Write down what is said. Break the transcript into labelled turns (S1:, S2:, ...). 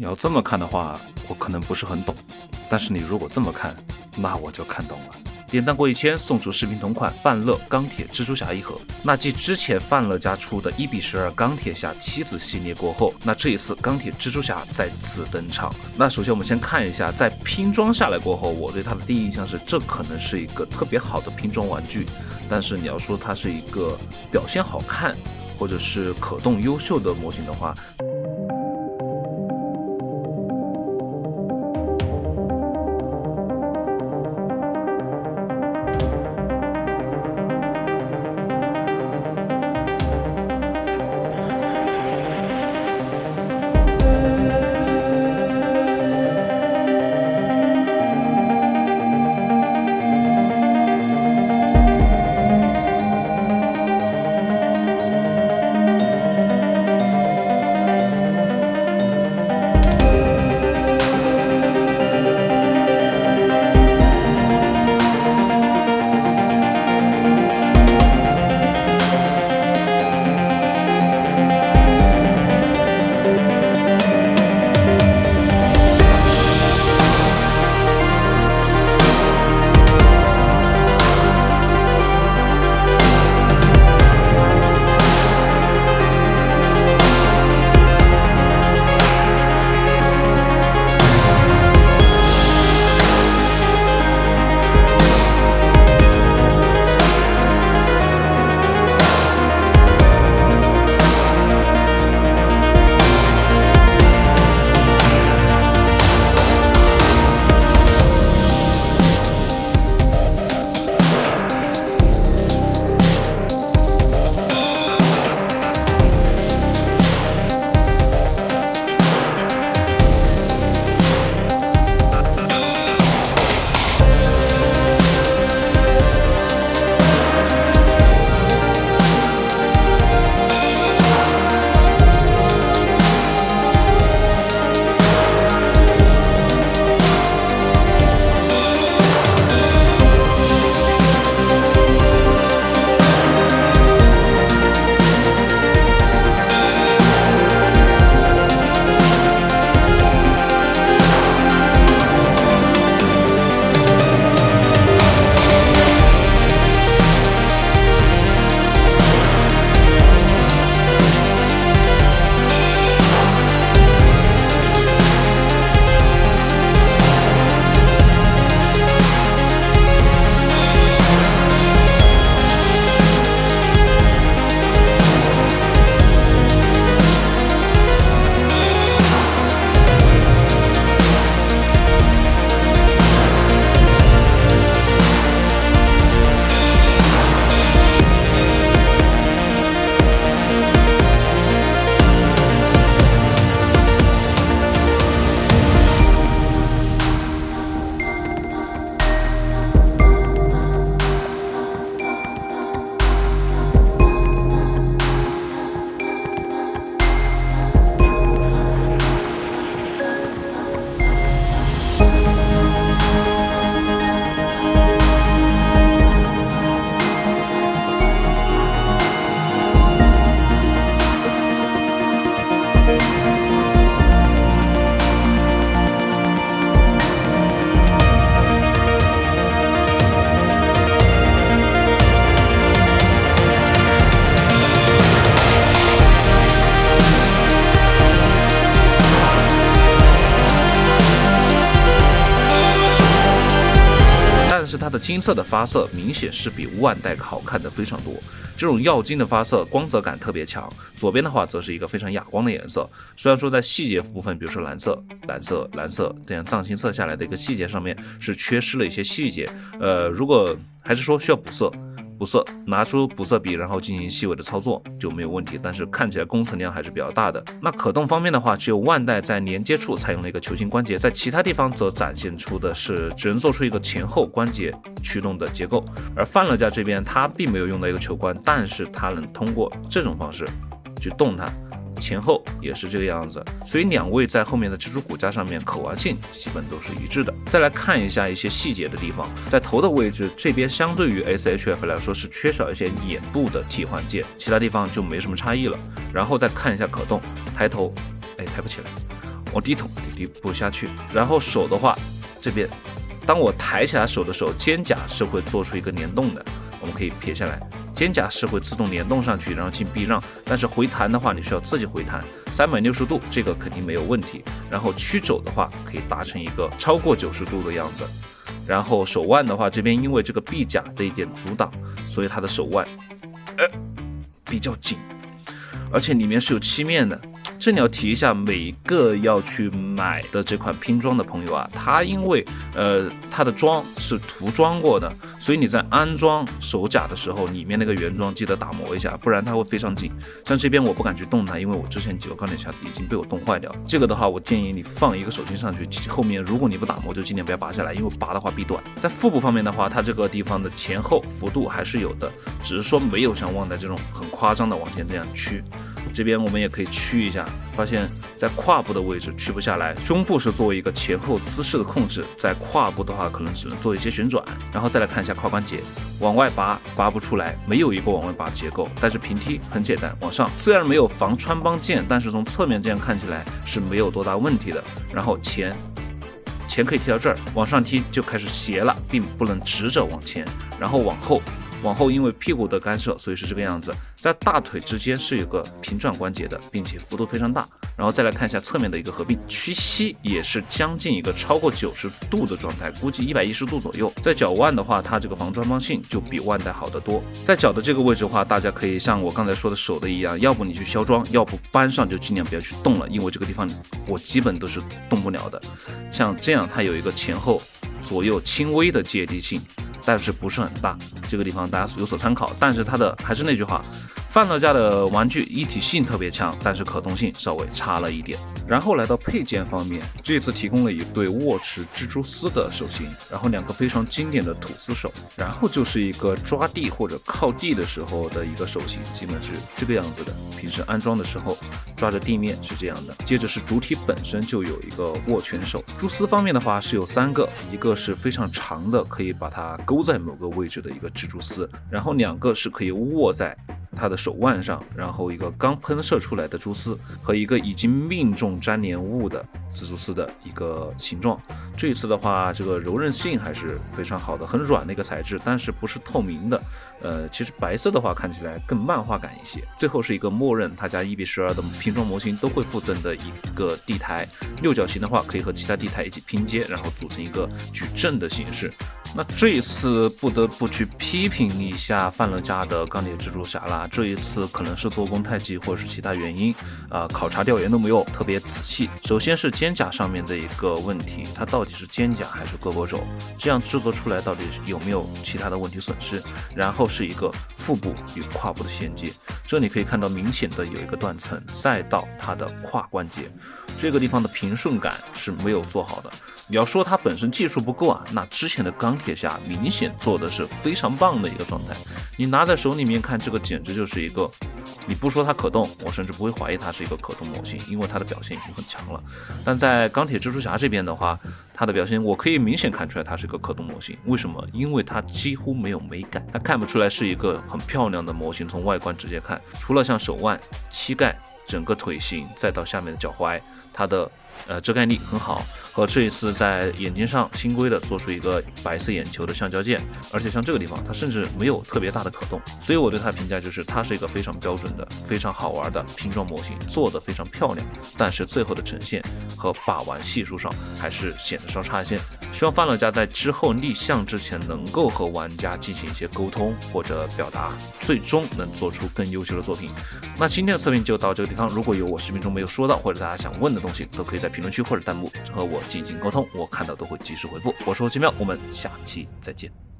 S1: 你要这么看的话，我可能不是很懂，但是你如果这么看，那我就看懂了。点赞过1000送出视频同款范乐钢铁蜘蛛侠一盒。那继之前范乐家出的1:12钢铁侠妻子系列过后，那这一次钢铁蜘蛛侠再次登场。那首先我们先看一下，在拼装下来过后，我对它的第一印象是，这可能是一个特别好的拼装玩具。但是你要说它是一个表现好看，或者是可动优秀的模型的话，是它的金色的发色明显是比万代好看的非常多，这种耀金的发色光泽感特别强。左边的话则是一个非常哑光的颜色，虽然说在细节部分，比如说蓝色、蓝色这样藏青色下来的一个细节上面是缺失了一些细节，如果还是说需要补色，拿出补色笔然后进行细微的操作就没有问题，但是看起来工程量还是比较大的。那可动方面的话，只有万代在连接处采用了一个球形关节，在其他地方则展现出的是只能做出一个前后关节驱动的结构。而范乐家这边它并没有用到一个球关，但是它能通过这种方式去动它，前后也是这个样子，所以两位在后面的蜘蛛骨架上面可玩性基本都是一致的。再来看一下一些细节的地方，在头的位置这边相对于 SHF 来说是缺少一些眼部的替换件，其他地方就没什么差异了。然后再看一下可动，抬头，抬不起来。往低不下去。然后手的话，这边当我抬起来手的时候，肩胛是会做出一个联动的，我们可以撇下来，肩胛是会自动联动上去，然后进避让。但是回弹的话，你需要自己回弹360度，这个肯定没有问题。然后曲肘的话，可以达成一个超过90度的样子。然后手腕的话，这边因为这个臂甲的一点阻挡，所以它的手腕比较紧，而且里面是有漆面的。这里要提一下，每一个要去买的这款拼装的朋友啊，它因为它的装是涂装过的，所以你在安装手甲的时候，里面那个原装记得打磨一下，不然它会非常紧。像这边我不敢去动它，因为我之前几个钢铁侠已经被我冻坏掉。这个的话，我建议你放一个手巾上去，后面如果你不打磨，就尽量不要拔下来，因为拔的话必断。在腹部方面的话，它这个地方的前后幅度还是有的，只是说没有像旺代这种很夸张的往前这样屈。这边我们也可以屈一下，发现在胯部的位置屈不下来，胸部是作为一个前后姿势的控制，在胯部的话可能只能做一些旋转。然后再来看一下胯关节，往外拔不出来，没有一个往外拔的结构，但是平踢很简单，往上虽然没有防穿帮键，但是从侧面这样看起来是没有多大问题的。然后前可以踢到这儿，往上踢就开始斜了，并不能直着往前，然后往后因为屁股的干涉，所以是这个样子。在大腿之间是有个平转关节的，并且幅度非常大。然后再来看一下侧面的一个合并，屈膝也是将近一个超过90度的状态，估计110度左右。在脚腕的话，它这个防穿帮性就比万代好得多。在脚的这个位置的话，大家可以像我刚才说的手的一样，要不你去削装，要不搬上就尽量不要去动了，因为这个地方我基本都是动不了的。像这样，它有一个前后左右轻微的接地性，但是不是很大，这个地方大家有所参考。但是它的还是那句话，范乐家的玩具一体性特别强，但是可动性稍微差了一点。然后来到配件方面，这次提供了一对握持蜘蛛丝的手型，然后2个非常经典的吐丝手，然后就是一个抓地或者靠地的时候的一个手型，基本是这个样子的。平时安装的时候抓着地面是这样的。接着是主体本身就有一个握拳手，蛛丝方面的话是有3个，一个是非常长的，可以把它勾在某个位置的一个蜘蛛丝，然后2个是可以握在它的手腕上，然后一个刚喷射出来的蛛丝和一个已经命中粘连物的蜘蛛丝的一个形状。这一次的话，这个柔韧性还是非常好的，很软的一个材质，但是不是透明的。其实白色的话看起来更漫画感一些。最后是一个默认他家1:12的拼装模型都会附赠的一个地台，六角形的话可以和其他地台一起拼接，然后组成一个矩阵的形式。那这一次不得不去批评一下范乐家的钢铁蜘蛛侠啦，这一次可能是做工太急或者是其他原因，考察调研都没有特别仔细。首先是肩胛上面的一个问题，它到底是肩胛还是胳膊肘，这样制作出来到底有没有其他的问题损失。然后是一个腹部与胯部的衔接，这里可以看到明显的有一个断层，再到它的胯关节，这个地方的平顺感是没有做好的。你要说它本身技术不够啊，那之前的钢铁侠明显做的是非常棒的一个状态。你拿在手里面看，这个简直就是一个，你不说它可动，我甚至不会怀疑它是一个可动模型，因为它的表现已经很强了。但在钢铁蜘蛛侠这边的话，它的表现我可以明显看出来它是个可动模型。为什么？因为它几乎没有美感，它看不出来是一个很漂亮的模型。从外观直接看，除了像手腕、膝盖、整个腿型，再到下面的脚踝，它的遮盖力很好，和这一次在眼睛上新规的做出一个白色眼球的橡胶件，而且像这个地方它甚至没有特别大的可动，所以我对它的评价就是它是一个非常标准的非常好玩的拼装模型，做得非常漂亮，但是最后的呈现和把玩系数上还是显得稍差一些。希望范乐家在之后立项之前能够和玩家进行一些沟通或者表达，最终能做出更优秀的作品。那今天的测评就到这个地方，如果有我视频中没有说到或者大家想问的东西，都可以在评论区或者弹幕和我进行沟通，我看到都会及时回复。我是侯奇妙，我们下期再见。